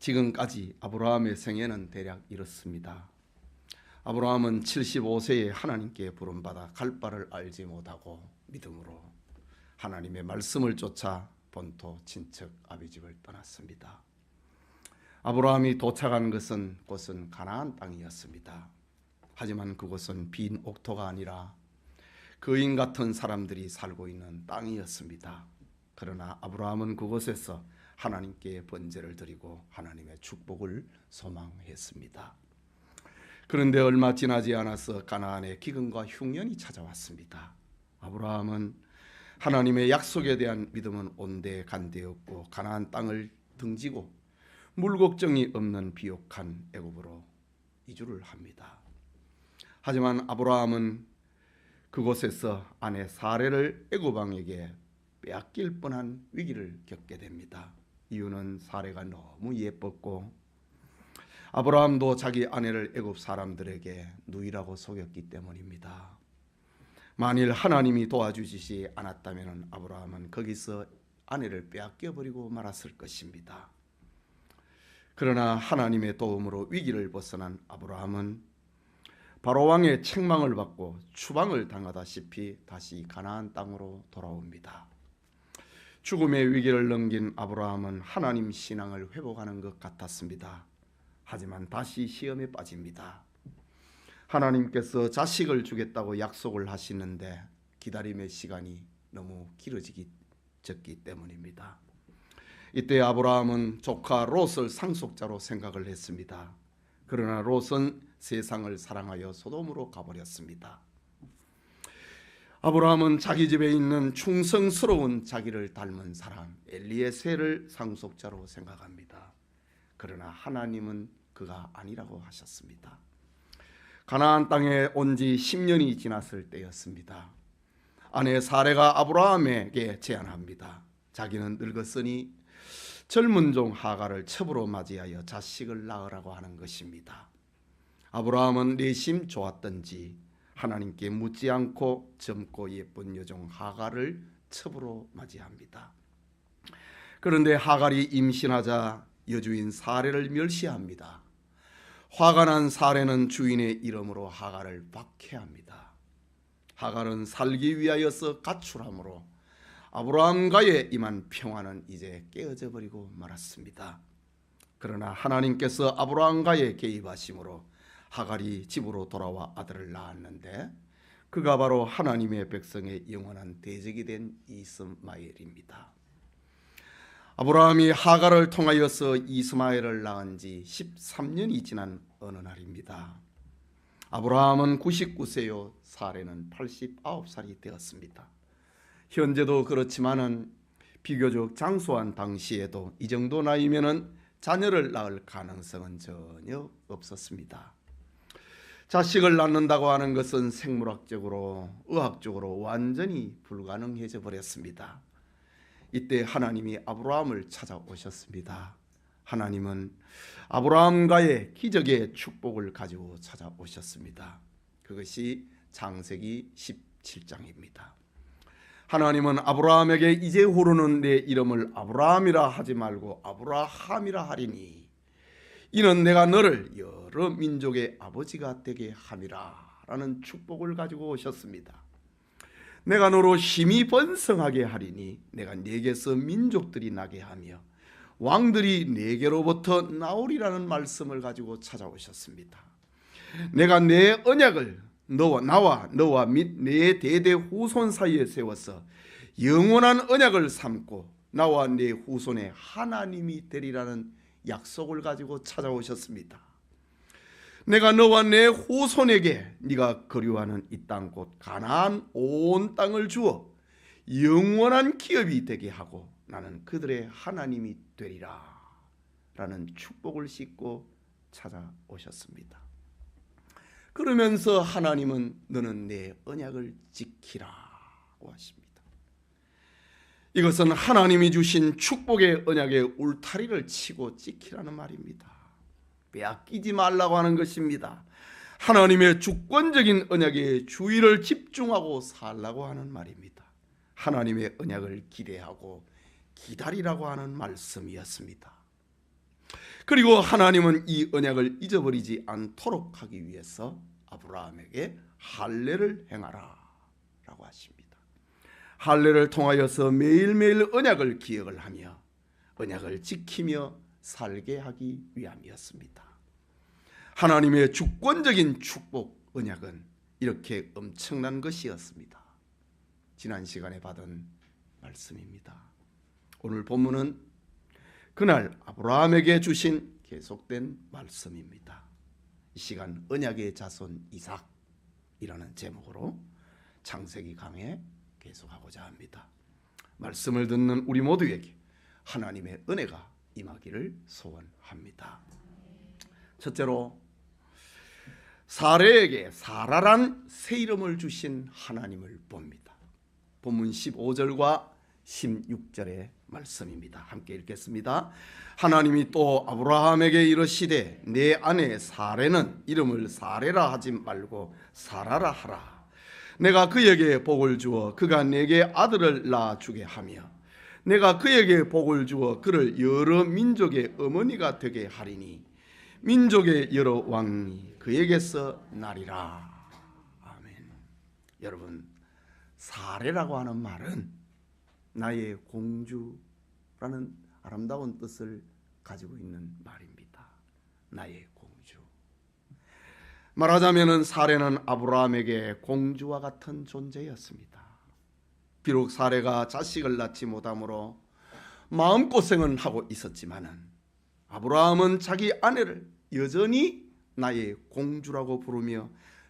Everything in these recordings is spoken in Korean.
지금까지 아브라함의 생애는 대략 이렇습니다. 아브라함은 75세에 하나님께 부름받아 갈 바를 알지 못하고 믿음으로 하나님의 말씀을 쫓아 본토 친척 아비집을 떠났습니다. 아브라함이 도착한 곳은 가나안 땅이었습니다. 하지만 그곳은 빈 옥토가 아니라 거인 같은 사람들이 살고 있는 땅이었습니다. 그러나 아브라함은 그곳에서 하나님께 번제를 드리고 하나님의 축복을 소망했습니다. 그런데 얼마 지나지 않아서 가나안에 기근과 흉년이 찾아왔습니다. 아브라함은 하나님의 약속에 대한 믿음은 온데간데였고 가나안 땅을 등지고 물 걱정이 없는 비옥한 애굽으로 이주를 합니다. 하지만 아브라함은 그곳에서 아내 사레를 애굽 왕에게 빼앗길 뻔한 위기를 겪게 됩니다. 이유는 사레가 너무 예뻤고 아브라함도 자기 아내를 애굽 사람들에게 누이라고 속였기 때문입니다. 만일 하나님이 도와주시지 않았다면 아브라함은 거기서 아내를 빼앗겨 버리고 말았을 것입니다. 그러나 하나님의 도움으로 위기를 벗어난 아브라함은 바로왕의 책망을 받고 추방을 당하다시피 다시 가나안 땅으로 돌아옵니다. 죽음의 위기를 넘긴 아브라함은 하나님 신앙을 회복하는 것 같았습니다. 하지만 다시 시험에 빠집니다. 하나님께서 자식을 주겠다고 약속을 하시는데 기다림의 시간이 너무 길어졌기 때문입니다. 이때 아브라함은 조카 롯을 상속자로 생각을 했습니다. 그러나 롯은 세상을 사랑하여 소돔으로 가버렸습니다. 아브라함은 자기 집에 있는 충성스러운 자기를 닮은 사람 엘리에셀을 상속자로 생각합니다. 그러나 하나님은 그가 아니라고 하셨습니다. 가나안 땅에 온 지 10년이 지났을 때였습니다. 아내 사레가 아브라함에게 제안합니다. 자기는 늙었으니 젊은 종 하갈을 첩으로 맞이하여 자식을 낳으라고 하는 것입니다. 아브라함은 내심 좋았던지 하나님께 묻지 않고 젊고 예쁜 여종 하갈을 첩으로 맞이합니다. 그런데 하갈이 임신하자 여주인 사레를 멸시합니다. 화가 난 사레는 주인의 이름으로 하갈을 박해합니다. 하갈은 살기 위하여서 가출함으로 아브라함과의 임한 평화는 이제 깨어져 버리고 말았습니다. 그러나 하나님께서 아브라함과의 개입하심으로 하갈이 집으로 돌아와 아들을 낳았는데 그가 바로 하나님의 백성의 영원한 대적이 된 이스마엘입니다. 아브라함이 하갈을 통하여서 이스마엘을 낳은 지 13년이 지난 어느 날입니다. 아브라함은 99세요 사레는 89살이 되었습니다. 현재도 그렇지만은 비교적 장수한 당시에도 이 정도 나이면은 자녀를 낳을 가능성은 전혀 없었습니다. 자식을 낳는다고 하는 것은 생물학적으로 의학적으로 완전히 불가능해져 버렸습니다. 이때 하나님이 아브라함을 찾아오셨습니다. 하나님은 아브라함과의 기적의 축복을 가지고 찾아오셨습니다. 그것이 창세기 17장입니다. 하나님은 아브라함에게 이제후로는 내 이름을 아브라함이라 하지 말고 아브라함이라 하리니 이는 내가 너를 여러 민족의 아버지가 되게 함이라 라는 축복을 가지고 오셨습니다. 내가 너로 힘이 번성하게 하리니 내가 네게서 민족들이 나게 하며 왕들이 네게로부터 나오리라는 말씀을 가지고 찾아오셨습니다. 내가 내 언약을 나와 및 내 대대 후손 사이에 세워서 영원한 언약을 삼고 나와 내 후손의 하나님이 되리라는 약속을 가지고 찾아오셨습니다. 내가 너와 내 후손에게 네가 거류하는 이 땅 곧 가나안 온 땅을 주어 영원한 기업이 되게 하고 나는 그들의 하나님이 되리라 라는 축복을 싣고 찾아오셨습니다. 그러면서 하나님은 너는 내 언약을 지키라고 하십니다. 이것은 하나님이 주신 축복의 언약의 울타리를 치고 지키라는 말입니다. 빼앗기지 말라고 하는 것입니다. 하나님의 주권적인 언약의 주의를 집중하고 살라고 하는 말입니다. 하나님의 언약을 기대하고 기다리라고 하는 말씀이었습니다. 그리고 하나님은 이 언약을 잊어버리지 않도록 하기 위해서 아브라함에게 할례를 행하라 라고 하십니다. 할례를 통하여서 매일매일 언약을 기억을 하며 언약을 지키며 살게 하기 위함이었습니다. 하나님의 주권적인 축복 언약은 이렇게 엄청난 것이었습니다. 지난 시간에 받은 말씀입니다. 오늘 본문은 그날 아브라함에게 주신 계속된 말씀입니다. 이 시간 언약의 자손 이삭이라는 제목으로 창세기 강해 계속하고자 합니다. 말씀을 듣는 우리 모두에게 하나님의 은혜가 임하기를 소원합니다. 첫째로 사레에게 사라란 새 이름을 주신 하나님을 봅니다. 본문 15절과 16절의 말씀입니다. 함께 읽겠습니다. 하나님이 또 아브라함에게 이르시되 내 아내 사레는 이름을 사레라 하지 말고 사라라 하라. 내가 그에게 복을 주어 그가 내게 아들을 낳아주게 하며 내가 그에게 복을 주어 그를 여러 민족의 어머니가 되게 하리니 민족의 여러 왕이 그에게서 나리라. 아멘. 여러분, 사레라고 하는 말은 나의 공주라는 아름다운 뜻을 가지고 있는 말입니다. 나의 공주. 말하자면 사레는 아브라함에게 공주와 같은 존재였습니다. 비록 사레가 자식을 낳지 못함으로 마음고생은 하고 있었지만은 아브라함은 자기 아내를 여전히 나의 공주라고 부르며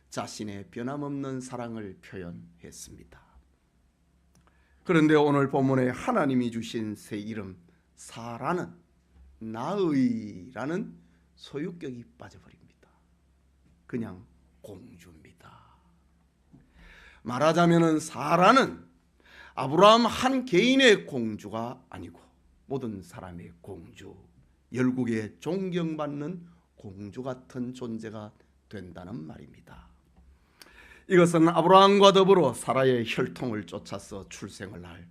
자신의 변함없는 사랑을 표현했습니다. 그런데 오늘 본문에 하나님이 주신 새 이름 사라는 나의라는 소유격이 빠져버립니다. 그냥 공주입니다. 말하자면 사라는 아브라함 한 개인의 공주가 아니고 모든 사람의 공주, 열국에 존경받는 공주 같은 존재가 된다는 말입니다. 이것은 아브라함과 더불어 사라의 혈통을 쫓아서 출생을 할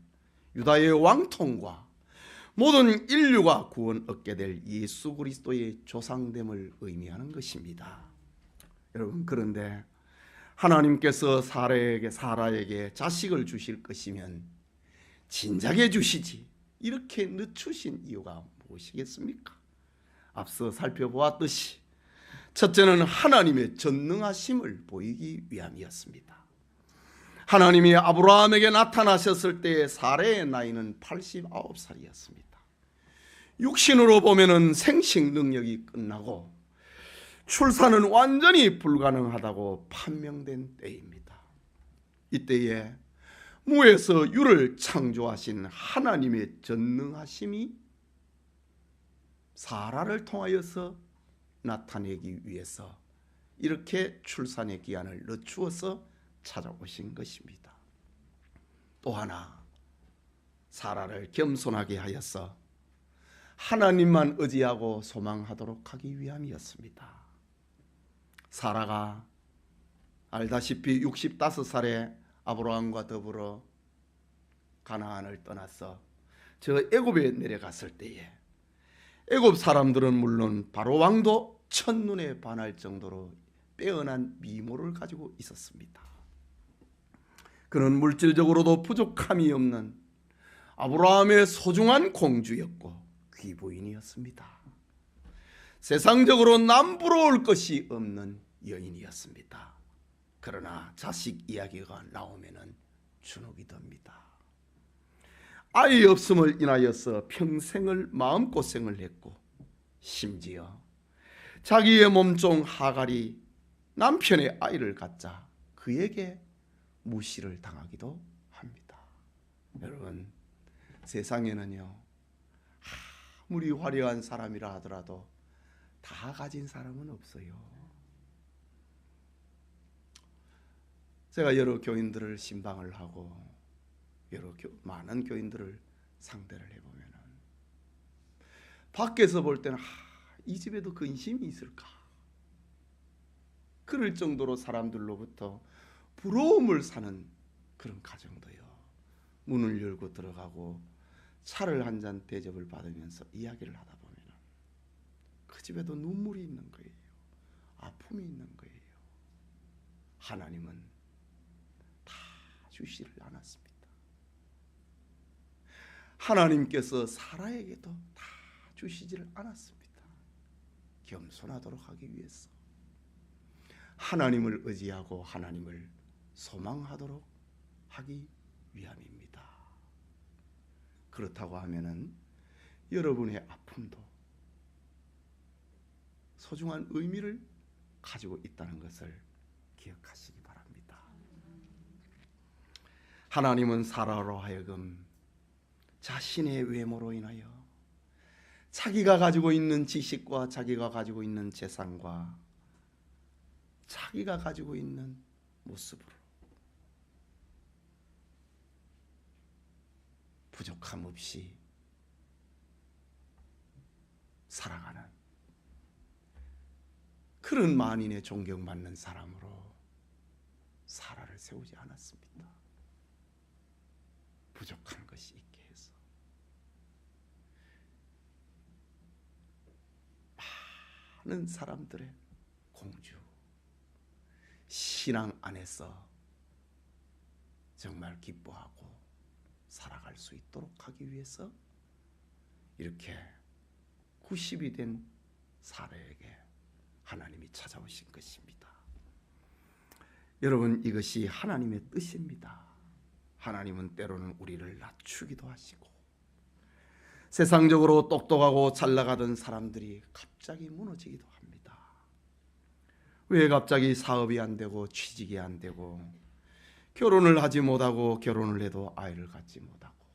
유다의 왕통과 모든 인류가 구원 얻게 될 예수 그리스도의 조상됨을 의미하는 것입니다. 여러분, 그런데 하나님께서 사라에게 자식을 주실 것이면 진작에 주시지 이렇게 늦추신 이유가 무엇이겠습니까? 앞서 살펴보았듯이 첫째는 하나님의 전능하심을 보이기 위함이었습니다. 하나님이 아브라함에게 나타나셨을 때의 사레의 나이는 89살이었습니다. 육신으로 보면은 생식 능력이 끝나고 출산은 완전히 불가능하다고 판명된 때입니다. 이때에 무에서 유를 창조하신 하나님의 전능하심이 사라를 통하여서 나타내기 위해서 이렇게 출산의 기한을 늦추어서 찾아오신 것입니다. 또 하나, 사라를 겸손하게 하여서 하나님만 의지하고 소망하도록 하기 위함이었습니다. 사라가 알다시피 65살에 아브라함과 더불어 가나안을 떠나서 저 애굽에 내려갔을 때에 애굽 사람들은 물론 바로 왕도 첫눈에 반할 정도로 빼어난 미모를 가지고 있었습니다. 그는 물질적으로도 부족함이 없는 아브라함의 소중한 공주였고 귀부인이었습니다. 세상적으로 남부러울 것이 없는 여인이었습니다. 그러나 자식 이야기가 나오면은 주눅이 듭니다. 아이 없음을 인하여서 평생을 마음고생을 했고 심지어 자기의 몸종 하갈이 남편의 아이를 갖자 그에게 무시를 당하기도 합니다. 여러분, 세상에는요 아무리 화려한 사람이라 하더라도 다 가진 사람은 없어요. 제가 여러 교인들을 신방을 하고 많은 교인들을 상대를 해보면 밖에서 볼 때는 이 집에도 근심이 있을까? 그럴 정도로 사람들로부터 부러움을 사는 그런 가정도요. 문을 열고 들어가고 차를 한 잔 대접을 받으면서 이야기를 하다 보면 그 집에도 눈물이 있는 거예요. 아픔이 있는 거예요. 하나님은 다 주시를 않았습니다. 하나님께서 사라에게도 다 주시지를 않았습니다. 겸손하도록 하기 위해서, 하나님을 의지하고 하나님을 소망하도록 하기 위함입니다. 그렇다고 하면은 여러분의 아픔도 소중한 의미를 가지고 있다는 것을 기억하시기 바랍니다. 하나님은 사라로 하여금 자신의 외모로 인하여 자기가 가지고 있는 지식과 자기가 가지고 있는 재산과 자기가 가지고 있는 모습으로 부족함 없이 살아가는 그런 만인의 존경받는 사람으로 사라를 세우지 않았습니다. 부족한 것이 있게 해서. 많은 사람들의 공주, 신앙 안에서 정말 기뻐하고 살아갈 수 있도록 하기 위해서 이렇게 90이 된 사라에게 하나님이 찾아오신 것입니다. 여러분, 이것이 하나님의 뜻입니다. 하나님은 때로는 우리를 낮추기도 하시고, 세상적으로 똑똑하고 잘 나가던 사람들이 갑자기 무너지기도 합니다. 왜 갑자기 사업이 안 되고 취직이 안 되고 결혼을 하지 못하고 결혼을 해도 아이를 갖지 못하고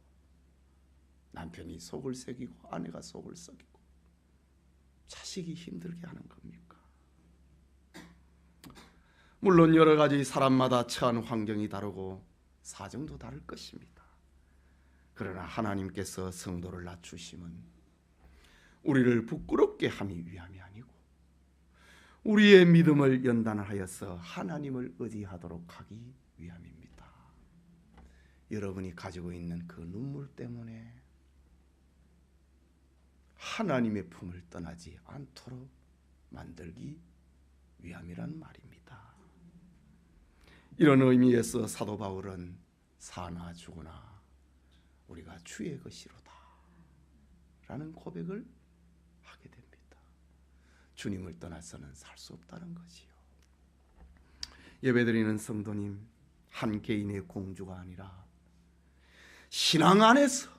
남편이 속을 새기고 아내가 속을 썩이고 자식이 힘들게 하는 겁니까? 물론 여러 가지 사람마다 처한 환경이 다르고 사정도 다를 것입니다. 그러나 하나님께서 성도를 낮추심은 우리를 부끄럽게 함이 위함이 아니고 우리의 믿음을 연단하여서 하나님을 의지하도록 하기 위함입니다. 여러분이 가지고 있는 그 눈물 때문에 하나님의 품을 떠나지 않도록 만들기 위함이란 말입니다. 이런 의미에서 사도 바울은 사나 죽으나 우리가 주의 것이로다 라는 고백을 하게 됩니다. 주님을 떠나서는 살 수 없다는 것이요. 예배드리는 성도님, 한 개인의 공주가 아니라 신앙 안에서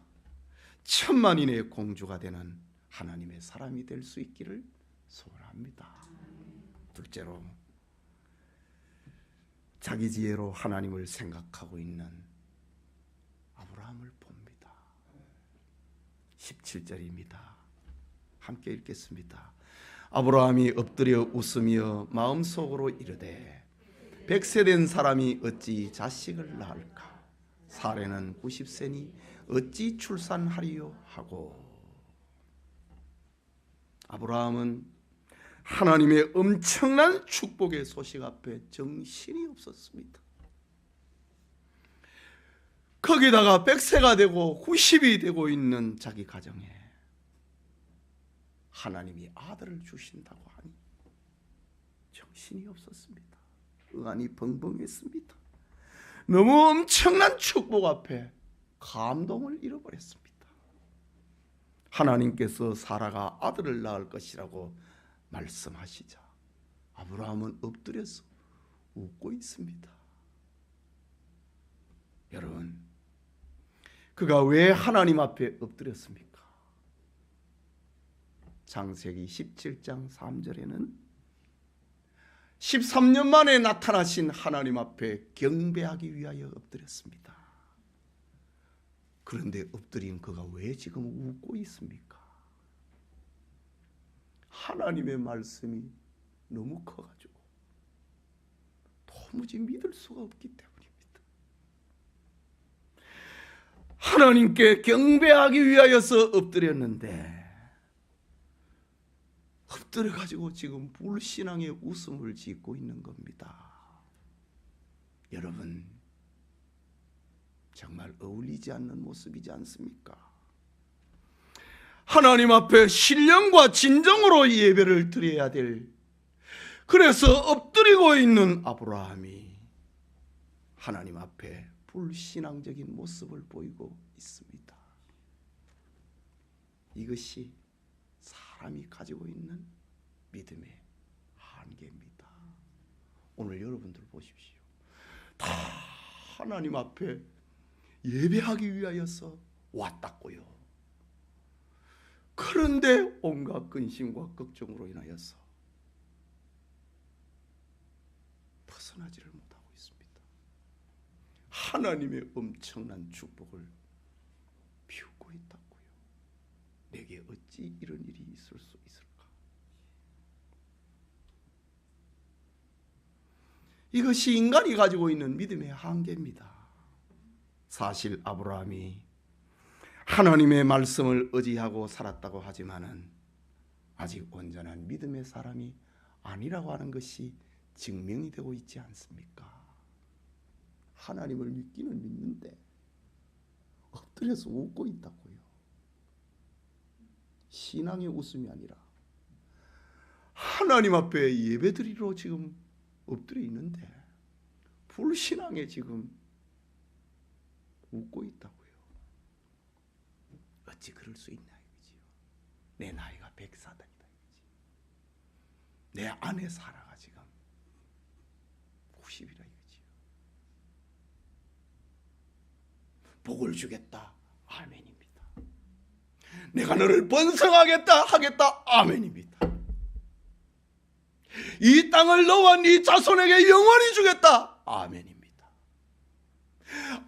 천만인의 공주가 되는 하나님의 사람이 될 수 있기를 소원합니다. 둘째로, 자기 지혜로 하나님을 생각하고 있는 아브라함을 봅니다. 17절입니다. 함께 읽겠습니다. 아브라함이 엎드려 웃으며 마음속으로 이르되 100세 된 사람이 어찌 자식을 낳을까? 사례는 90세니 어찌 출산하리요? 하고, 아브라함은 하나님의 엄청난 축복의 소식 앞에 정신이 없었습니다. 거기다가 100세가 되고 90이 되고 있는 자기 가정에 하나님이 아들을 주신다고 하니 정신이 없었습니다. 의안이 벙벙했습니다. 너무 엄청난 축복 앞에 감동을 잃어버렸습니다. 하나님께서 사라가 아들을 낳을 것이라고 말씀하시자 아브라함은 엎드려서 웃고 있습니다. 여러분, 그가 왜 하나님 앞에 엎드렸습니까? 창세기 17장 3절에는 13년 만에 나타나신 하나님 앞에 경배하기 위하여 엎드렸습니다. 그런데 엎드린 그가 왜 지금 웃고 있습니까? 하나님의 말씀이 너무 커가지고 도무지 믿을 수가 없기 때문입니다. 하나님께 경배하기 위하여서 엎드렸는데 엎드려가지고 지금 불신앙의 웃음을 짓고 있는 겁니다. 여러분, 정말 어울리지 않는 모습이지 않습니까? 하나님 앞에 신령과 진정으로 예배를 드려야 될, 그래서 엎드리고 있는 아브라함이 하나님 앞에 불신앙적인 모습을 보이고 있습니다. 이것이 사람이 가지고 있는 믿음의 한계입니다. 오늘 여러분들 보십시오. 다 하나님 앞에 예배하기 위하여서 왔다고요. 그런데 온갖 근심과 걱정으로 인하여서 벗어나지를 못하고 있습니다. 하나님의 엄청난 축복을 비우고 있다고요. 내게 어찌 이런 일이 있을 수 있을까? 이것이 인간이 가지고 있는 믿음의 한계입니다. 사실 아브라함이 하나님의 말씀을 의지하고 살았다고 하지만은 아직 온전한 믿음의 사람이 아니라고 하는 것이 증명이 되고 있지 않습니까? 하나님을 믿기는 믿는데 엎드려서 웃고 있다고요. 신앙의 웃음이 아니라 하나님 앞에 예배드리러 지금 엎드려 있는데 불신앙에 지금 웃고 있다고요. 어찌 그럴 수 있나 이거지요. 내 나이가 104단이다 이거지. 내 아내 사라가 지금 90이라 이거지요. 복을 주겠다. 아멘입니다. 내가 너를 번성하겠다 하겠다. 아멘입니다. 이 땅을 너와 네 자손에게 영원히 주겠다. 아멘입니다.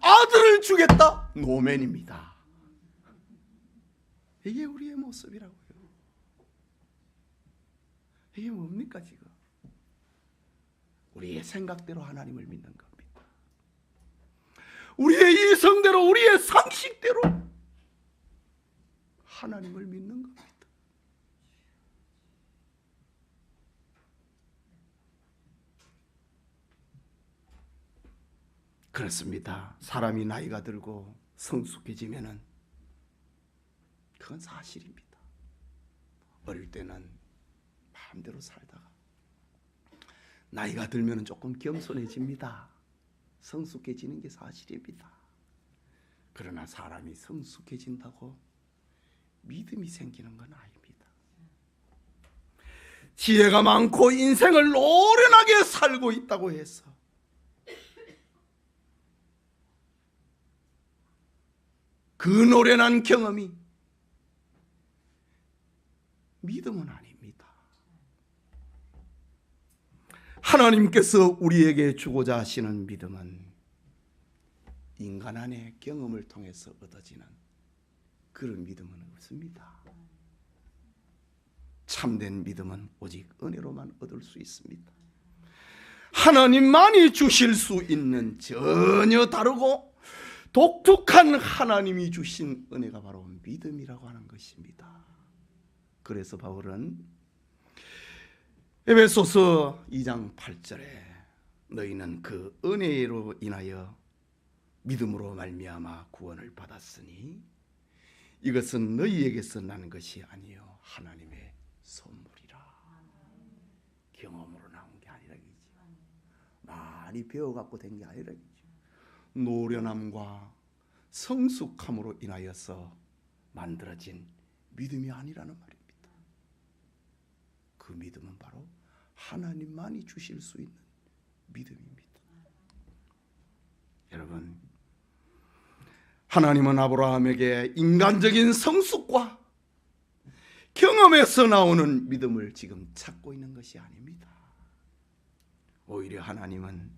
아들을 주겠다. 노멘입니다. 이게 우리의 모습이라고요. 이게 뭡니까 지금? 우리의 생각대로 하나님을 믿는 겁니다. 우리의 이성대로, 우리의 상식대로 하나님을 믿는 겁니다. 그렇습니다. 사람이 나이가 들고 성숙해지면은 그건 사실입니다. 어릴 때는 마음대로 살다가 나이가 들면은 조금 겸손해집니다. 성숙해지는 게 사실입니다. 그러나 사람이 성숙해진다고 믿음이 생기는 건 아닙니다. 지혜가 많고 인생을 노련하게 살고 있다고 해서 그 노련한 경험이 믿음은 아닙니다. 하나님께서 우리에게 주고자 하시는 믿음은 인간 안의 경험을 통해서 얻어지는 그런 믿음은 없습니다. 참된 믿음은 오직 은혜로만 얻을 수 있습니다. 하나님만이 주실 수 있는 전혀 다르고 독특한 하나님이 주신 은혜가 바로 믿음이라고 하는 것입니다. 그래서 바울은 에베소서 2장 8절에 너희는 그 은혜로 인하여 믿음으로 말미암아 구원을 받았으니 이것은 너희에게서 나는 것이 아니요 하나님의 선물이라. 경험으로 나온 게 아니라 이지. 많이 배워갖고 된 게 아니라 이지. 노련함과 성숙함으로 인하여서 만들어진 믿음이 아니라는 말입니다. 그 믿음은 바로 하나님만이 주실 수 있는 믿음입니다. 여러분, 하나님은 아브라함에게 인간적인 성숙과 경험에서 나오는 믿음을 지금 찾고 있는 것이 아닙니다. 오히려 하나님은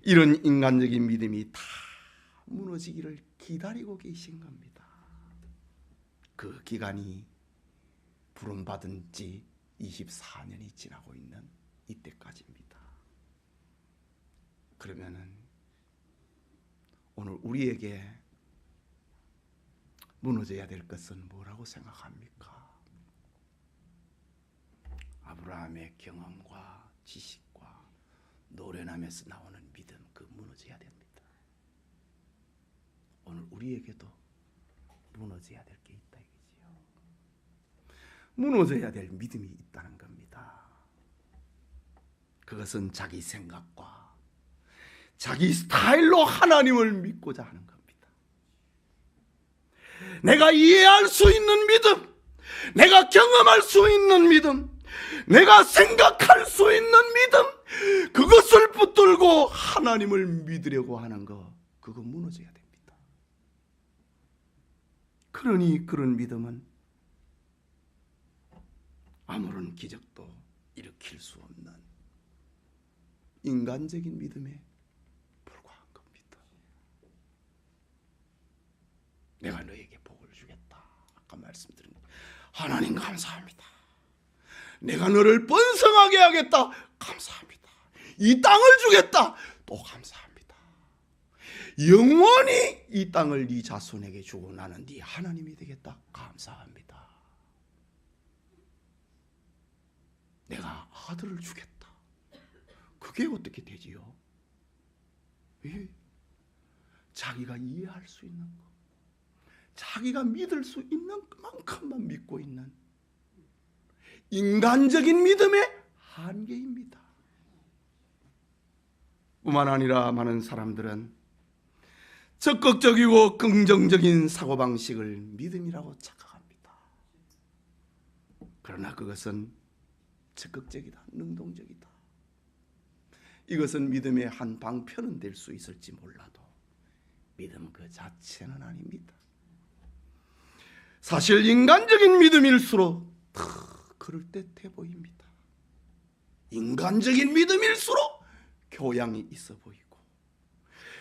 이런 인간적인 믿음이 다 무너지기를 기다리고 계신 겁니다. 그 기간이 부름받은 지 24년이 지나고 있는 이때까지입니다. 그러면은 오늘 우리에게 무너져야 될 것은 뭐라고 생각합니까? 아브라함의 경험과 지식과 노련함에서 나오는 믿음, 그 무너져야 됩니다. 오늘 우리에게도 무너져야 될 게 있다 이거지요. 무너져야 될 믿음이 있다는 겁니다. 그것은 자기 생각과 자기 스타일로 하나님을 믿고자 하는 겁니다. 내가 이해할 수 있는 믿음, 내가 경험할 수 있는 믿음, 내가 생각할 수 있는 믿음, 그것을 붙들고 하나님을 믿으려고 하는 거, 그거 무너져야 됩니다. 그러니 그런 믿음은 아무런 기적도 일으킬 수 없는 인간적인 믿음에 불과한 겁니다. 내가 너에게 복을 주겠다. 아까 말씀드린 것. 하나님 감사합니다. 내가 너를 번성하게 하겠다. 감사합니다. 이 땅을 주겠다. 또 감사합니다. 영원히 이 땅을 네 자손에게 주고 나는 네 하나님이 되겠다. 감사합니다. 내가 아들을 주겠다. 그게 어떻게 되지요? 자기가 이해할 수 있는 것, 자기가 믿을 수 있는 만큼만 믿고 있는 인간적인 믿음의 한계입니다. 뿐만 아니라 많은 사람들은 적극적이고 긍정적인 사고방식을 믿음이라고 착각합니다. 그러나 그것은 적극적이다, 능동적이다. 이것은 믿음의 한 방편은 될 수 있을지 몰라도 믿음 그 자체는 아닙니다. 사실 인간적인 믿음일수록 더 그럴듯해 보입니다. 인간적인 믿음일수록 교양이 있어 보이고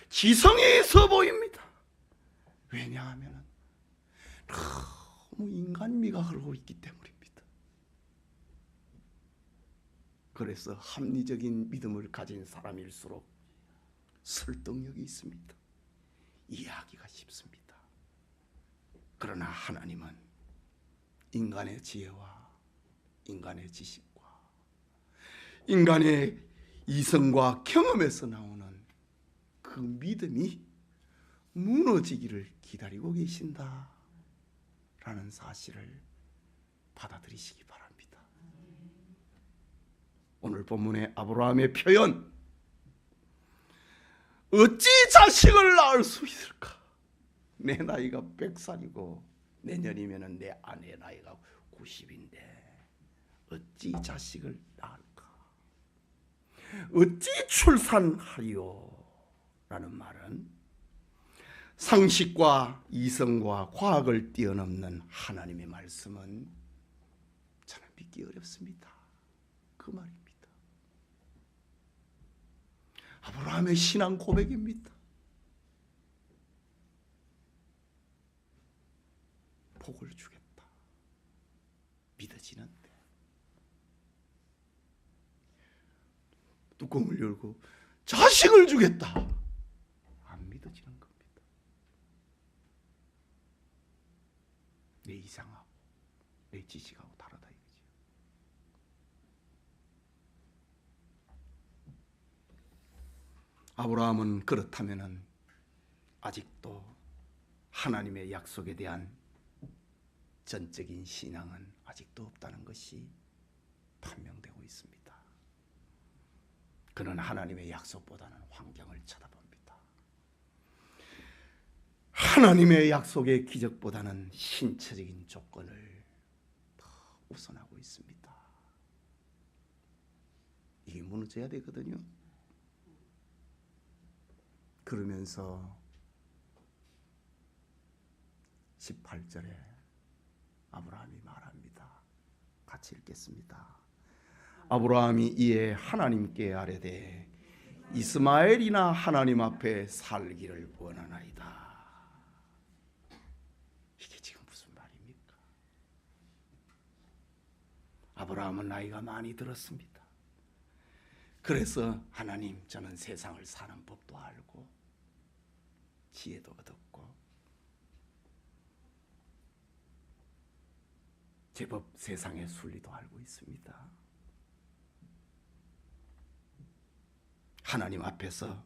지성이 있어 보입니다. 왜냐하면 너무 인간미가 흐르고 있기 때문입니다. 그래서 합리적인 믿음을 가진 사람일수록 설득력이 있습니다. 이해하기가 쉽습니다. 그러나 하나님은 인간의 지혜와 인간의 지식과 인간의 이성과 경험에서 나오는 그 믿음이 무너지기를 기다리고 계신다라는 사실을 받아들이시기 바랍니다. 오늘 본문의 아브라함의 표현, 어찌 자식을 낳을 수 있을까? 내 나이가 100살이고 내년이면 내 아내 나이가 90인데 어찌 자식을 낳을까? 어찌 출산하리요? 라는 말은 상식과 이성과 과학을 뛰어넘는 하나님의 말씀은 저는 믿기 어렵습니다. 그 말입니다. 아브라함의 신앙 고백입니다. 복을 주겠다. 믿어지는데 뚜껑을 열고 자식을 주겠다. 안 믿어지는 겁니다. 내 이상하고 내 지식하고 다르다 이거지. 아브라함은 그렇다면은 아직도 하나님의 약속에 대한 전적인 신앙은 아직도 없다는 것이 판명되고 있습니다. 그는 하나님의 약속보다는 환경을 쳐다봅니다. 하나님의 약속의 기적보다는 신체적인 조건을 더 우선하고 있습니다. 이게 무너져야 되거든요. 그러면서 18절에 아브라함이 말합니다. 같이 읽겠습니다. 아브라함이 이에 하나님께 아뢰되 이스마엘이나 하나님 앞에 살기를 원하나이다. 이게 지금 무슨 말입니까? 아브라함은 나이가 많이 들었습니다. 그래서 하나님, 저는 세상을 사는 법도 알고 지혜도 얻었고 제법 세상의 순리도 알고 있습니다. 하나님 앞에서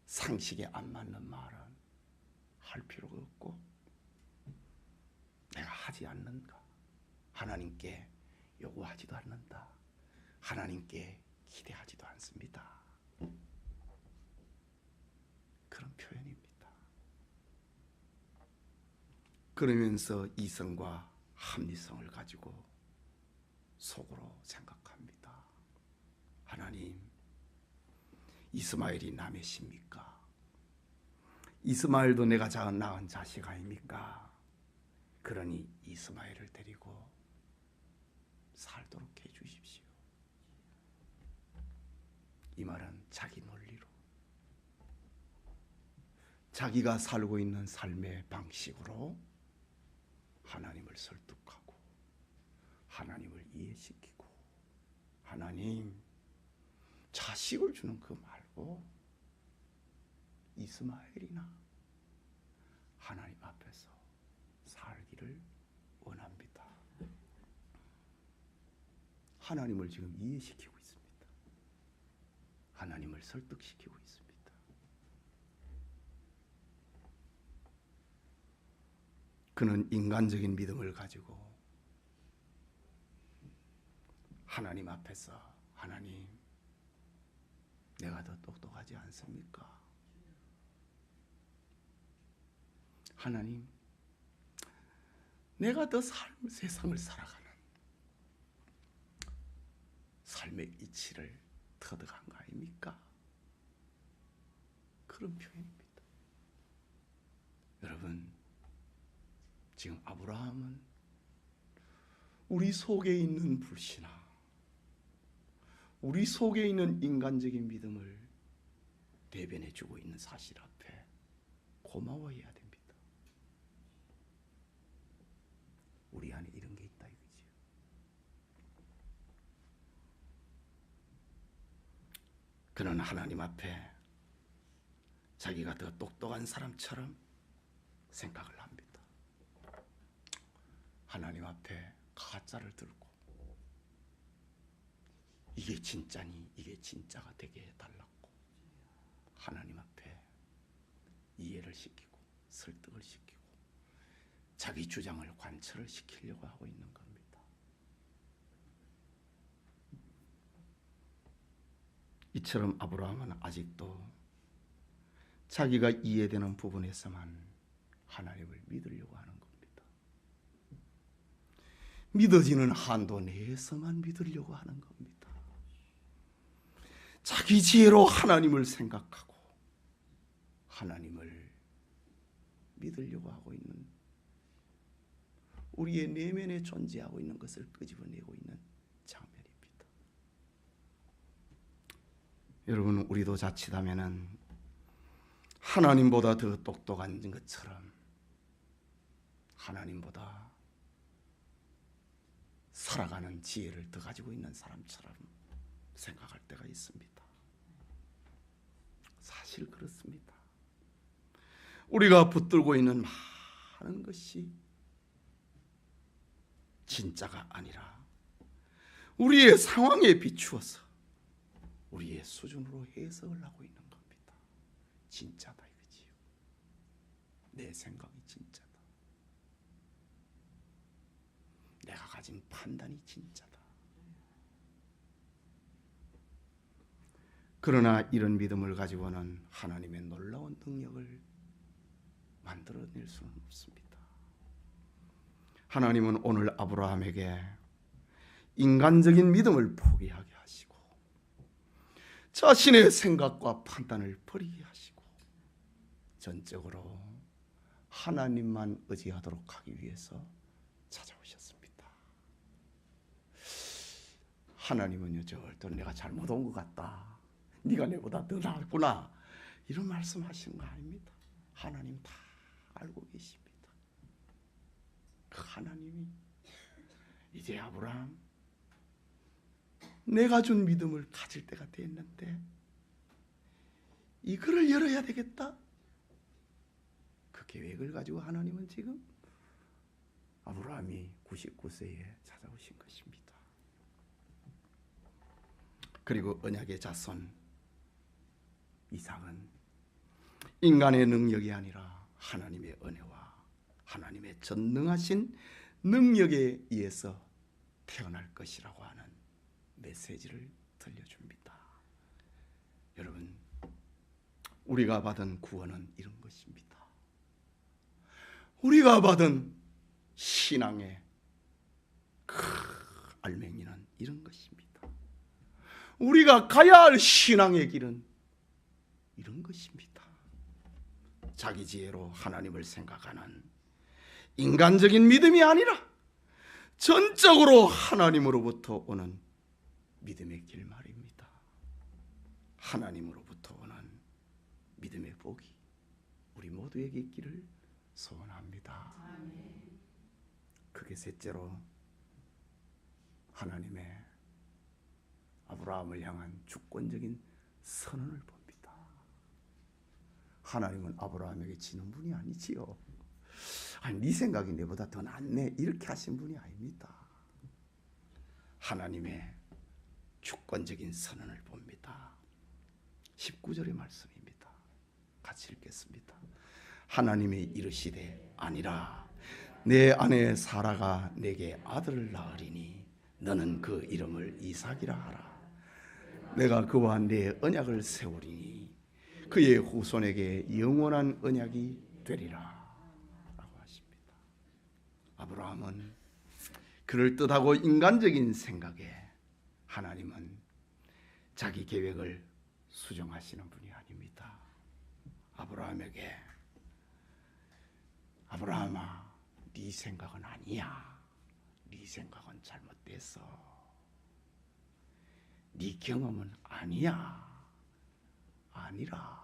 상식에 안 맞는 말은 할 필요가 없고 내가 하지 않는가, 하나님께 요구하지도 않는다. 하나님께 기대하지도 않습니다. 그런 표현입니다. 그러면서 이성과 합리성을 가지고 속으로 생각합니다. 하나님, 이스마엘이 남이십니까? 이스마엘도 내가 낳은 자식 아닙니까? 그러니 이스마엘을 데리고 살도록 해주십시오. 이 말은 자기 논리로, 자기가 살고 있는 삶의 방식으로 하나님을 설득하고 하나님을 이해시키고, 하나님, 자식을 주는 그 말고 이스마엘이나 하나님 앞에서 살기를 원합니다. 하나님을 지금 이해시키고 있습니다. 하나님을 설득시키고 있습니다. 그는 인간적인 믿음을 가지고 하나님 앞에서, 하나님, 내가 더 똑똑하지 않습니까? 하나님, 내가 더 세상을 살아가는 삶의 이치를 터득한 거 아닙니까? 그런 표현입니다. 여러분, 지금 아브라함은 우리 속에 있는 불신앙, 우리 속에 있는 인간적인 믿음을 대변해주고 있는 사실 앞에 고마워해야 됩니다. 우리 안에 이런 게 있다 이거지요. 그는 하나님 앞에 자기가 더 똑똑한 사람처럼 생각을 합니다. 하나님 앞에 가짜를 들고 이게 진짜니 이게 진짜가 되게 해달라고 하나님 앞에 이해를 시키고 설득을 시키고 자기 주장을 관철을 시키려고 하고 있는 겁니다. 이처럼 아브라함은 아직도 자기가 이해되는 부분에서만 하나님을 믿으려고 하는 겁니다. 믿어지는 한도 내에서만 믿으려고 하는 겁니다. 자기 지혜로 하나님을 생각하고 하나님을 믿으려고 하고 있는, 우리의 내면에 존재하고 있는 것을 끄집어내고 있는 장면입니다. 여러분, 우리도 자칫하면은 하나님보다 더 똑똑한 것처럼, 하나님보다 살아가는 지혜를 더 가지고 있는 사람처럼 생각할 때가 있습니다. 사실 그렇습니다. 우리가 붙들고 있는 많은 것이 진짜가 아니라 우리의 상황에 비추어서 우리의 수준으로 해석을 하고 있는 겁니다. 진짜다 이거지요. 내 생각이 진짜다. 내가 가진 판단이 진짜다. 그러나 이런 믿음을 가지고는 하나님의 놀라운 능력을 만들어낼 수는 없습니다. 하나님은 오늘 아브라함에게 인간적인 믿음을 포기하게 하시고 자신의 생각과 판단을 버리게 하시고 전적으로 하나님만 의지하도록 하기 위해서 찾아오셨습니다. 하나님은요, 절대 내가 잘못 온 것 같다, 네가 내보다 더 나았구나, 이런 말씀하시는 거 아닙니다. 하나님 다 알고 계십니다. 그 하나님이 이제 아브라함, 내가 준 믿음을 가질 때가 됐는데 이거를 열어야 되겠다, 그 계획을 가지고 하나님은 지금 아브라함이 99세에 찾아오신 것입니다. 그리고 언약의 자손 이삭은 인간의 능력이 아니라 하나님의 은혜와 하나님의 전능하신 능력에 의해서 태어날 것이라고 하는 메시지를 들려줍니다. 여러분, 우리가 받은 구원은 이런 것입니다. 우리가 받은 신앙의 그 알맹이는 이런 것입니다. 우리가 가야 할 신앙의 길은 이런 것입니다. 자기 지혜로 하나님을 생각하는 인간적인 믿음이 아니라 전적으로 하나님으로부터 오는 믿음의 길 말입니다. 하나님으로부터 오는 믿음의 복이 우리 모두에게 있기를 소원합니다. 그게 셋째로 하나님의 아브라함을 향한 주권적인 선언을 봅니다. 하나님은 아브라함에게 지는 분이 아니지요. 아니, 네 생각이 내보다 더 낫네 이렇게 하신 분이 아닙니다. 하나님의 주권적인 선언을 봅니다. 19절의 말씀입니다. 같이 읽겠습니다. 하나님이 이르시되 아니라 내 아내 사라가 내게 아들을 낳으리니 너는 그 이름을 이삭이라 하라. 내가 그와 내 언약을 세우리니 그의 후손에게 영원한 언약이 되리라 라고 하십니다. 아브라함은 그럴듯하고 인간적인 생각에 하나님은 자기 계획을 수정하시는 분이 아닙니다. 아브라함에게 아브라함아, 네 생각은 아니야. 네 생각은 잘못됐어. 네 경험은 아니야. 아니라.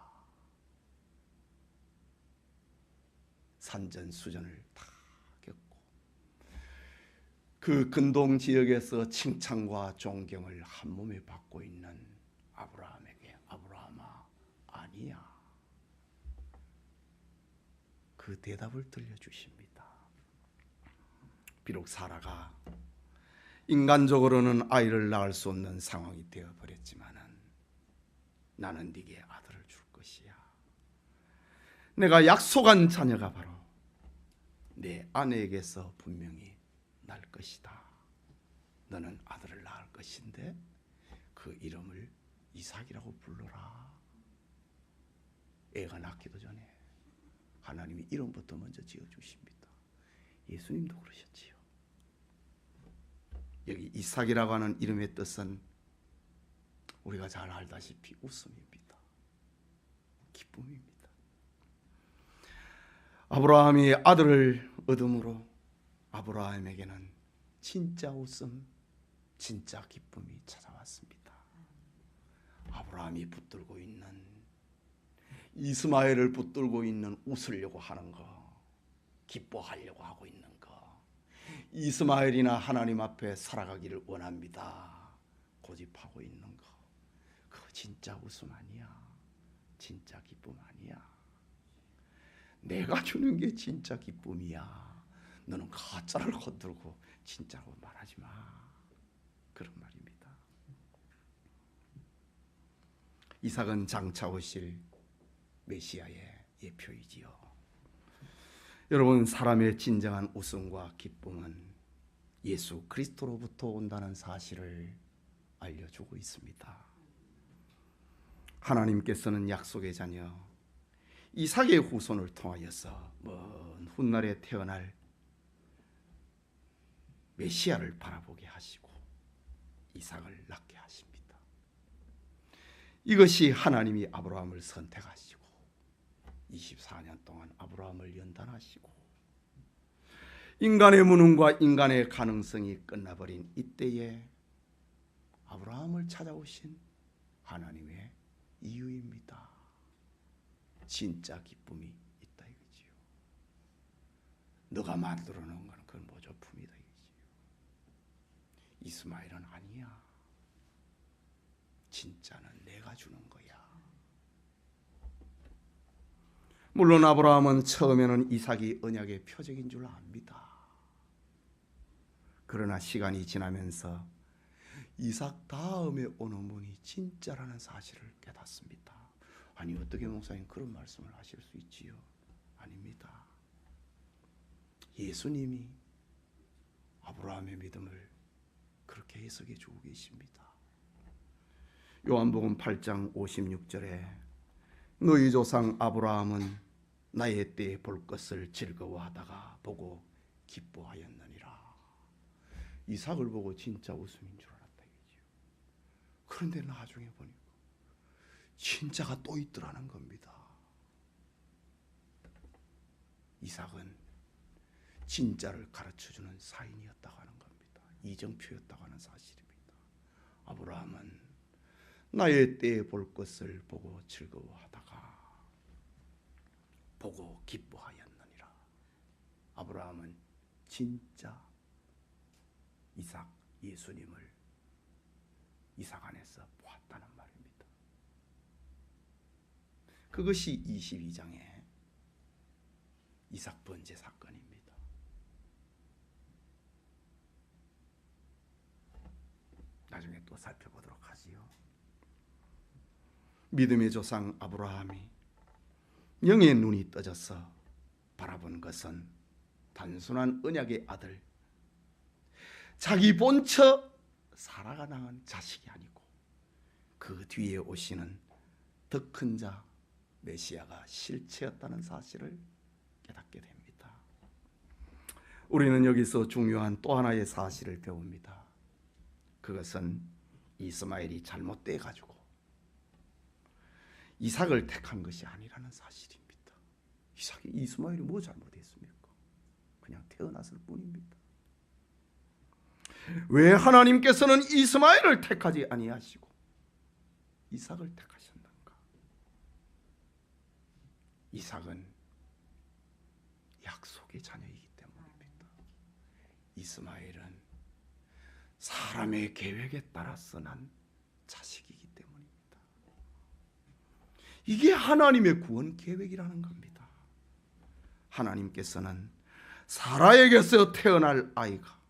산전수전을 다 겪고 그 근동 지역에서 칭찬과 존경을 한 몸에 받고 있는 아브라함에게 아브라함아, 아니야. 그 대답을 들려주십니다. 비록 사라가 인간적으로는 아이를 낳을 수 없는 상황이 되어버렸지만은 나는 네게 아들을 줄 것이야. 내가 약속한 자녀가 바로 내 아내에게서 분명히 날 것이다. 너는 아들을 낳을 것인데 그 이름을 이삭이라고 불러라. 애가 낳기도 전에 하나님이 이름부터 먼저 지어주십니다. 예수님도 그러셨지요. 여기 이삭이라고 하는 이름의 뜻은 우리가 잘 알다시피 웃음입니다. 기쁨입니다. 아브라함이 아들을 얻음으로 아브라함에게는 진짜 웃음, 진짜 기쁨이 찾아왔습니다. 아브라함이 붙들고 있는 이스마엘을 붙들고 있는 웃으려고 하는 거, 기뻐하려고 하고 있는 거, 이스마엘이나 하나님 앞에 살아가기를 원합니다 고집하고 있는 거, 그거 진짜 웃음 아니야. 진짜 기쁨 아니야. 내가 주는 게 진짜 기쁨이야. 너는 가짜를 겉들고 진짜로 말하지 마. 그런 말입니다. 이삭은 장차 오실 메시아의 예표이지요. 여러분, 사람의 진정한 웃음과 기쁨은 예수 그리스도로부터 온다는 사실을 알려주고 있습니다. 하나님께서는 약속의 자녀 이삭의 후손을 통하여서 먼 훗날에 태어날 메시아를 바라보게 하시고 이삭을 낳게 하십니다. 이것이 하나님이 아브라함을 선택하시고 24년 동안 아브라함을 연단하시고 인간의 무능과 인간의 가능성이 끝나버린 이때에 아브라함을 찾아오신 하나님의 이유입니다. 진짜 기쁨이 있다 이거지요. 너가 만들어 놓은 건 그건 모조품이다 이거지요. 이스마엘은 아니야. 진짜는 내가 주는 거야. 물론 아브라함은 처음에는 이삭이 언약의 표적인 줄 압니다. 그러나 시간이 지나면서 이삭 다음에 오는 분이 진짜라는 사실을 깨닫습니다. 아니, 어떻게 목사님 그런 말씀을 하실 수 있지요? 아닙니다. 예수님이 아브라함의 믿음을 해석해 주고 계십니다. 요한복음 8장 56절에 너희 조상 아브라함은 나의 때에 볼 것을 즐거워하다가 보고 기뻐하였느니라. 이삭을 보고 진짜 웃음인 줄 알았다 이거죠. 그런데 나중에 보니까 진짜가 또 있더라는 겁니다. 이삭은 진짜를 가르쳐주는 사인이었다고 하는 겁니다. 이정표였다고 하는 사실입니다. 아브라함은 나의 때에 볼 것을 보고 즐거워하다가 보고 기뻐하였느니라. 아브라함은 진짜 이삭 예수님을 이삭 안에서 보았다는 말입니다. 그것이 22장의 이삭 번제 사건입니다. 나중에 또 살펴보도록 하지요. 믿음의 조상 아브라함이 영의 눈이 떠져서 바라본 것은 단순한 언약의 아들, 자기 본처 사라가 낳은 자식이 아니고 그 뒤에 오시는 더 큰 자 메시아가 실체였다는 사실을 깨닫게 됩니다. 우리는 여기서 중요한 또 하나의 사실을 배웁니다. 그것은 이스마엘이 잘못돼 가지고 이삭을 택한 것이 아니라는 사실입니다. 이스마엘이 뭐 잘못했습니까? 그냥 태어났을 뿐입니다. 왜 하나님께서는 이스마엘을 택하지 아니하시고 이삭을 택하셨는가? 이삭은 약속의 자녀이기 때문입니다. 이스마엘은 사람의 계획에 따라서 난 자식이기 때문입니다. 이게 하나님의 구원 계획이라는 겁니다. 하나님께서는 사라에게서 태어날 아이가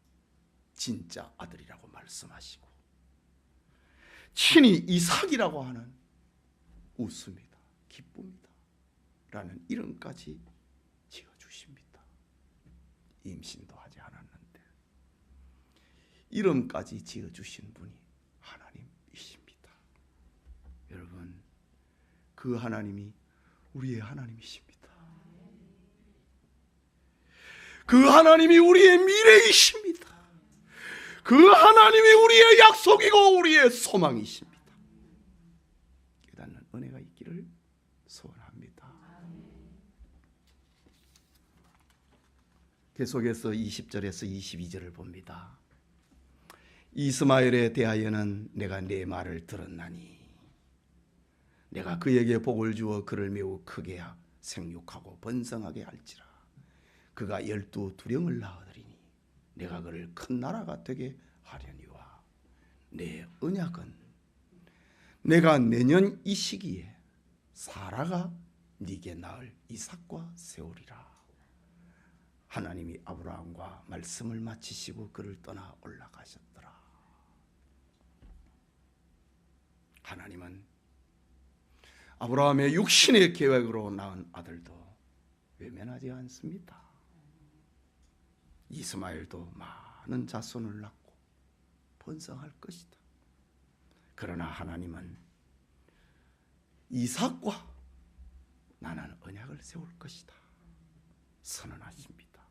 진짜 아들이라고 말씀하시고 친히 이삭이라고 하는 웃음이다, 기쁨이다 라는 이름까지 지어주십니다. 임신도 하지 않았는데 이름까지 지어주신 분이 하나님이십니다. 여러분, 그 하나님이 우리의 하나님이십니다. 그 하나님이 우리의 미래이십니다. 그 하나님이 우리의 약속이고 우리의 소망이십니다. 깨닫는 은혜가 있기를 소원합니다. 계속해서 20절에서 22절을 봅니다. 이스마엘에 대하여는 내가 네 말을 들었나니 내가 그에게 복을 주어 그를 매우 크게 생육하고 번성하게 할지라. 그가 12두령을 낳으리니 내가 그를 큰 나라가 되게 하려니와 내 언약은 내가 내년 이 시기에 사라가 네게 낳을 이삭과 세우리라. 하나님이 아브라함과 말씀을 마치시고 그를 떠나 올라가셨더라. 하나님은 아브라함의 육신의 계획으로 낳은 아들도 외면하지 않습니다. 이스마엘도 많은 자손을 낳고 번성할 것이다. 그러나 하나님은 이삭과 나는 언약을 세울 것이다 선언하십니다.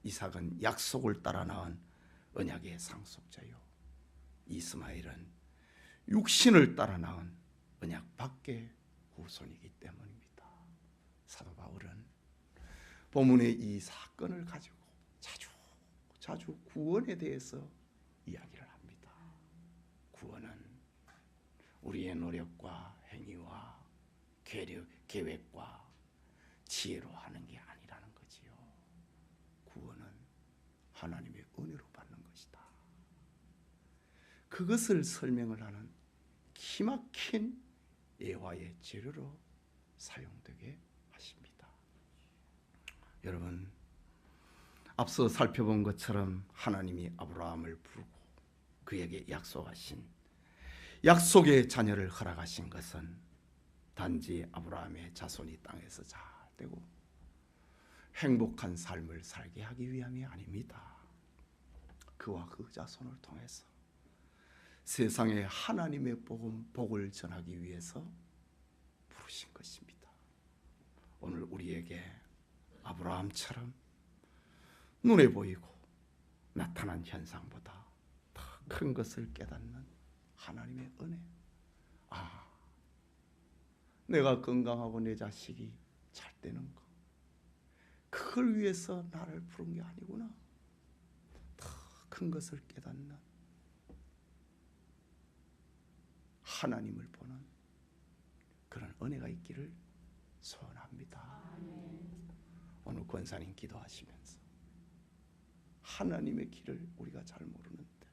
이삭은 약속을 따라 낳은 언약의 상속자요, 이스마엘은 육신을 따라 낳은 언약 밖의 후손이기 때문입니다. 사도 바울은 본문의 이 사건을 가지고 자주 구원에 대해서 이야기를 합니다. 구원은 우리의 노력과 행위와 계획과 지혜로 하는 게 아니라는 거지요. 구원은 하나님의 은혜로 받는 것이다. 그것을 설명을 하는 기막힌 예화의 재료로 사용되게 하십니다. 여러분, 앞서 살펴본 것처럼 하나님이 아브라함을 부르고 그에게 약속하신 약속의 자녀를 허락하신 것은 단지 아브라함의 자손이 땅에서 잘 되고 행복한 삶을 살게 하기 위함이 아닙니다. 그와 그 자손을 통해서 세상에 하나님의 복을 전하기 위해서 부르신 것입니다. 오늘 우리에게 아브라함처럼 눈에 보이고 나타난 현상보다 더 큰 것을 깨닫는 하나님의 은혜. 내가 건강하고 내 자식이 잘 되는 거, 그걸 위해서 나를 부른 게 아니구나. 더 큰 것을 깨닫는 하나님을 보는 그런 은혜가 있기를 소원합니다. 오늘 권사님 기도하시면서 하나님의 길을 우리가 잘 모르는데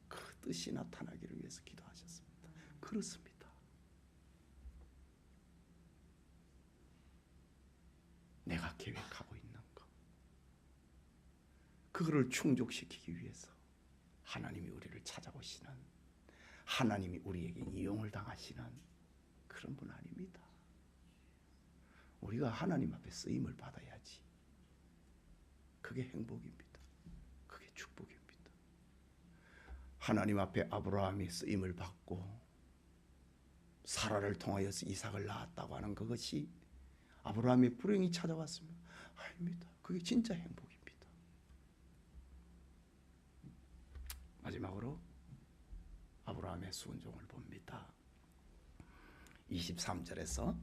그 뜻이 나타나기를 위해서 기도하셨습니다. 그렇습니다. 내가 계획하고 있는 것, 그거를 충족시키기 위해서 하나님이 우리를 찾아오시는, 하나님이 우리에게 이용을 당하시는 그런 분 아닙니다. 우리가 하나님 앞에 쓰임을 받아야지. 그게 행복입니다. 그게 축복입니다. 하나님 앞에 아브라함이 쓰임을 받고 사라를 통하여서 이삭을 낳았다고 하는 그것이 아브라함의 불행이 찾아왔으면 아닙니다. 그게 진짜 행복입니다. 마지막으로 아브라함의 순종을 봅니다. 23절에서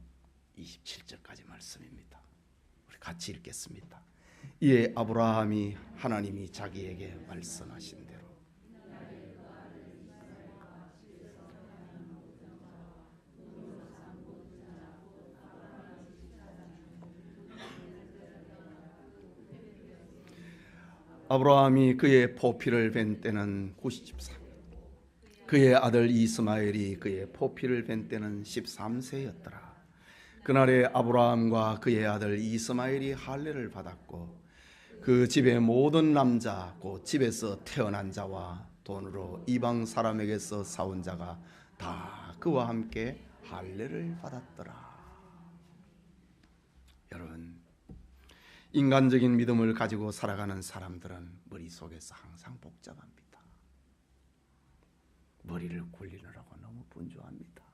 27절까지 말씀입니다. 우리 같이 읽겠습니다. 이에 아브라함이 하나님이 자기에게 말씀하신 대로 아브라함이 그의 포피를 뵌 때는 94, 그의 아들 이스마엘이 그의 포피를 뵌 때는 13세였더라. 그날에 아브라함과 그의 아들 이스마엘이 할례를 받았고 그 집의 모든 남자 곧 집에서 태어난 자와 돈으로 이방 사람에게서 사온 자가 다 그와 함께 할례를 받았더라. 여러분, 인간적인 믿음을 가지고 살아가는 사람들은 머릿속에서 항상 복잡합니다. 머리를 굴리느라고 너무 분주합니다.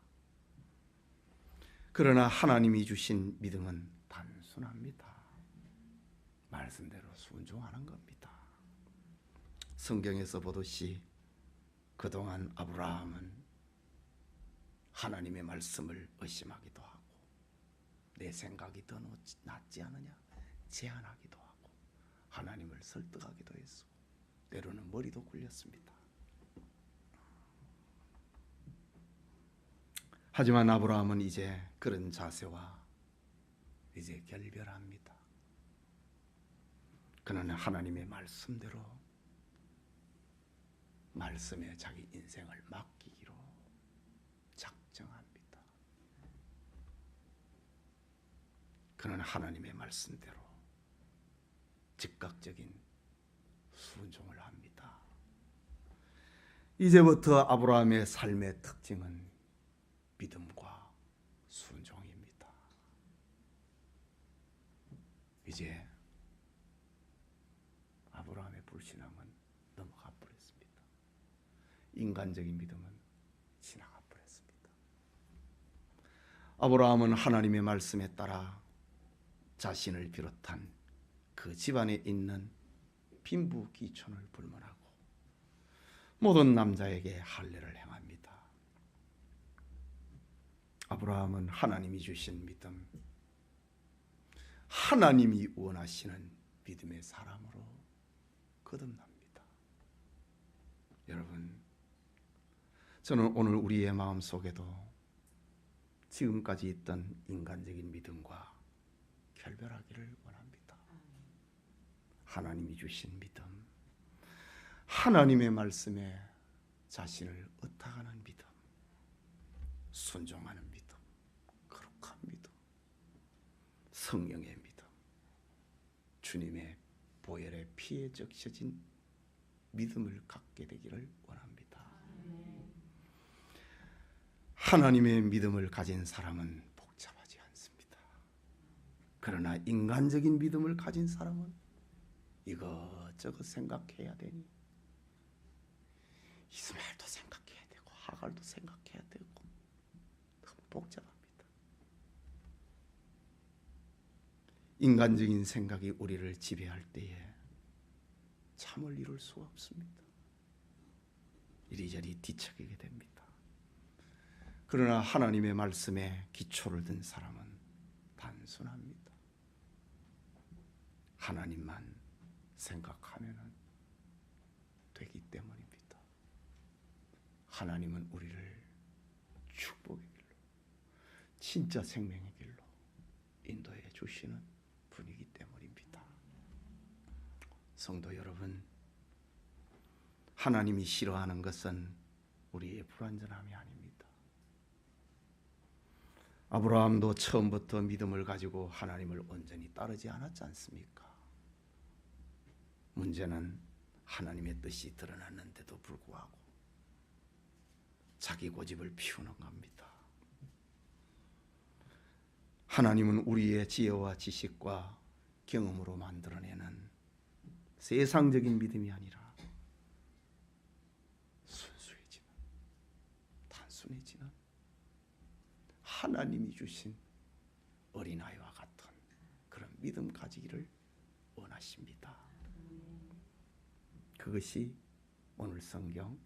그러나 하나님이 주신 믿음은 단순합니다. 말씀대로 순종하는 겁니다. 성경에서 보듯이 그동안 아브라함은 하나님의 말씀을 의심하기도 하고 내 생각이 더 낫지 않느냐 제안하기도 하고 하나님을 설득하기도 했고 때로는 머리도 굴렸습니다. 하지만 아브라함은 이제 그런 자세와 이제 결별합니다. 그는 하나님의 말씀대로 말씀에 자기 인생을 맡기기로 작정합니다. 그는 하나님의 말씀대로 즉각적인 순종을 합니다. 이제부터 아브라함의 삶의 특징은 믿음과 순종입니다. 이제 아브라함의 불신앙은 넘어가 버렸습니다. 인간적인 믿음은 지나가 버렸습니다. 아브라함은 하나님의 말씀에 따라 자신을 비롯한 그 집안에 있는 빈부 귀촌을 불문하고 모든 남자에게 할례를 행합니다. 아브라함은 하나님이 주신 믿음, 하나님이 원하시는 믿음의 사람으로 거듭납니다. 여러분, 저는 오늘 우리의 마음속에도 지금까지 있던 인간적인 믿음과 결별하기를 원합니다. 하나님이 주신 믿음, 하나님의 말씀에 자신을 의탁하는 믿음, 순종하는 믿음, 거룩한 믿음, 성령의 믿음, 주님의 보혈의 피에 적셔진 믿음을 갖게 되기를 원합니다. 하나님의 믿음을 가진 사람은 복잡하지 않습니다. 그러나 인간적인 믿음을 가진 사람은 이것저것 생각해야 되니 이스마엘도 생각해야 생활도 생각해야 되고 너무 복잡합니다. 인간적인 생각이 우리를 지배할 때에 참을 이룰 수가 없습니다. 이리저리 뒤척이게 됩니다. 그러나 하나님의 말씀에 기초를 둔 사람은 단순합니다. 하나님만 생각하면 되기 때문입니다. 하나님은 우리를 축복의 길로, 진짜 생명의 길로 인도해 주시는 분이기 때문입니다. 성도 여러분, 하나님이 싫어하는 것은 우리의 불완전함이 아닙니다. 아브라함도 처음부터 믿음을 가지고 하나님을 온전히 따르지 않았지 않습니까? 문제는 하나님의 뜻이 드러났는데도 불구하고 자기 고집을 피우는 겁니다. 하나님은 우리의 지혜와 지식과 경험으로 만들어내는 세상적인 믿음이 아니라 순수해지는, 단순해지는 하나님이 주신 어린아이와 같은 그런 믿음 가지기를 원하십니다. 그것이 오늘 성경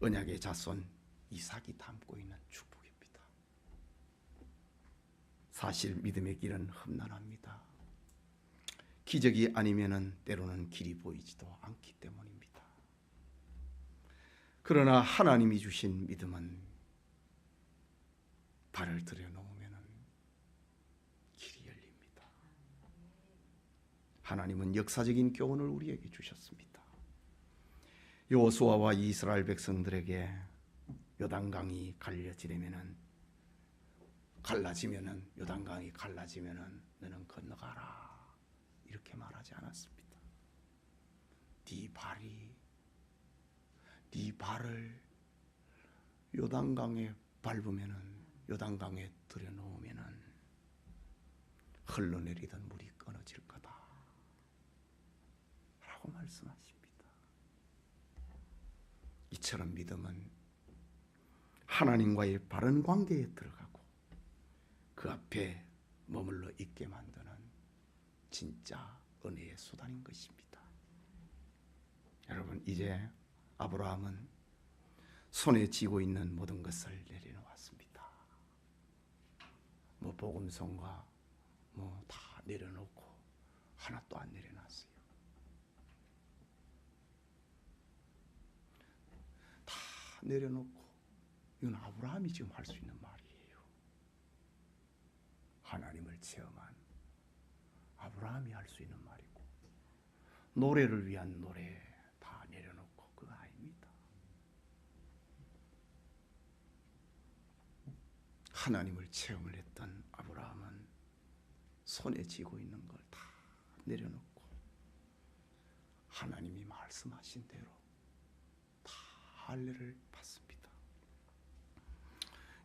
언약의 자손 이삭이 담고 있는 축복입니다. 사실 믿음의 길은 험난합니다. 기적이 아니면은 때로는 길이 보이지도 않기 때문입니다. 그러나 하나님이 주신 믿음은 발을 들여놓으면은 길이 열립니다. 하나님은 역사적인 교훈을 우리에게 주셨습니다. 여호수아와 이스라엘 백성들에게 요단강이 갈라지면은 요단강이 갈라지면은 너는 건너가라 이렇게 말하지 않았습니다. 네 발을 요단강에 밟으면은, 요단강에 들여놓으면은 흘러내리던 물이 끊어질 거다 라고 말씀하십니다. 이처럼 믿음은 하나님과의 바른 관계에 들어가고 그 앞에 머물러 있게 만드는 진짜 은혜의 수단인 것입니다. 여러분, 이제 아브라함은 손에 쥐고 있는 모든 것을 내려놓았습니다. 복음성과 다 내려놓고 하나도 안 내려놨어요. 다 내려놓고, 이건 아브라함이 지금 할 수 있는 말이에요. 하나님을 체험한 아브라함이 할 수 있는 말이고, 노래를 위한 노래 다 내려놓고 그거 아닙니다. 하나님을 체험을 했던 아브라함은 손에 쥐고 있는 걸 다 내려놓고 하나님이 말씀하신 대로 다 할례를 받습니다.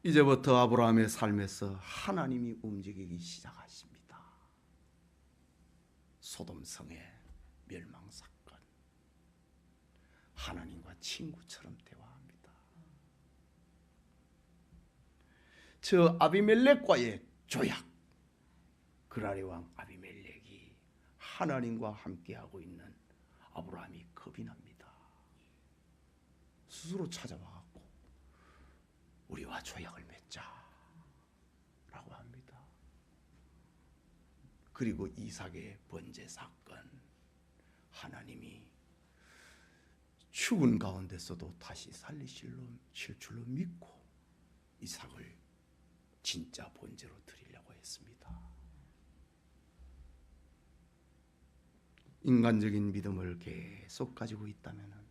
이제부터 아브라함의 삶에서 하나님이 움직이기 시작하십니다. 소돔성의 멸망사건, 하나님과 친구처럼 대화합니다. 저 아비멜렉과의 조약, 그라리 왕 아비멜렉이 하나님과 함께하고 있는 아브라함이 겁이 납니다. 스스로 찾아와갖고 우리와 조약을 맺자 라고 합니다. 그리고 이삭의 번제 사건, 하나님이 죽은 가운데서도 다시 살리실 줄로 믿고 이삭을 진짜 번제로 드리려고 했습니다. 인간적인 믿음을 계속 가지고 있다면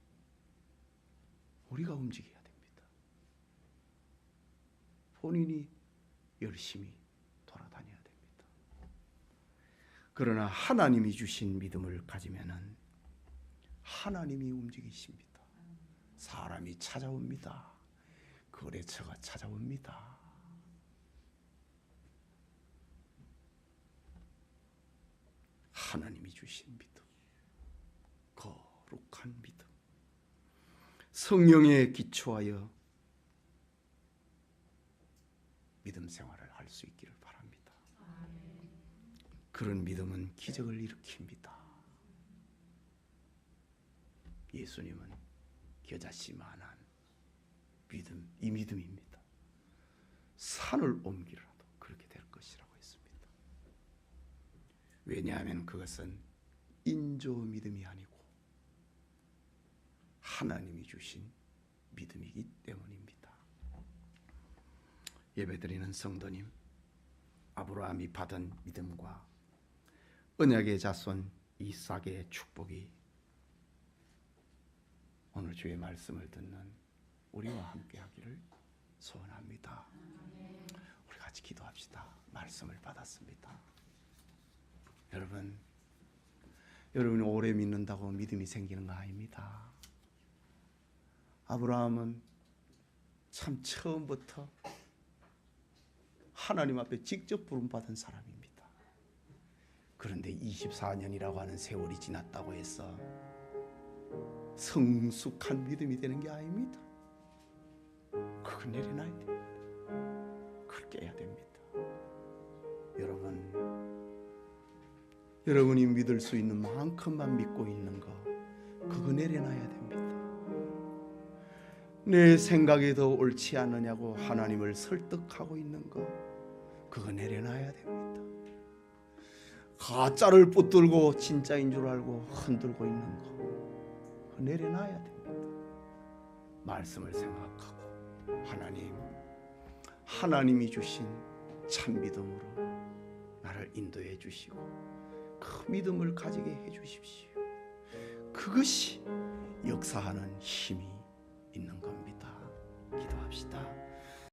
우리가 움직여야 됩니다. 본인이 열심히 돌아다녀야 됩니다. 그러나 하나님이 주신 믿음을 가지면 하나님이 움직이십니다. 사람이 찾아옵니다. 거래처가 찾아옵니다. 하나님이 주신 믿음, 거룩한 믿음, 성령에 기초하여 믿음 생활을 할 수 있기를 바랍니다. 그런 믿음은 기적을 일으킵니다. 예수님은 겨자씨만한 믿음, 이 믿음입니다. 산을 옮기라도 그렇게 될 것이라고 했습니다. 왜냐하면 그것은 인조 믿음이 아니고 하나님이 주신 믿음이기 때문입니다. 예배드리는 성도님, 아브라함이 받은 믿음과 언약의 자손 이삭의 축복이 오늘 주의 말씀을 듣는 우리와 함께 하기를 소원합니다. 우리 같이 기도합시다. 말씀을 받았습니다. 여러분이 오래 믿는다고 믿음이 생기는 거 아닙니다. 아브라함은 참 처음부터 하나님 앞에 직접 부름받은 사람입니다. 그런데 24년이라고 하는 세월이 지났다고 해서 성숙한 믿음이 되는 게 아닙니다. 그걸 내려놔야 됩니다. 그걸 깨야 됩니다. 여러분이 믿을 수 있는 만큼만 믿고 있는 거, 그거 내려놔야 됩니다. 내 생각이 더 옳지 않느냐고 하나님을 설득하고 있는 거, 그거 내려놔야 됩니다. 가짜를 붙들고 진짜인 줄 알고 흔들고 있는 거, 그거 내려놔야 됩니다. 말씀을 생각하고 하나님이 주신 참 믿음으로 나를 인도해 주시고 그 믿음을 가지게 해 주십시오. 그것이 역사하는 힘이 있는 겁니다. 기도합시다.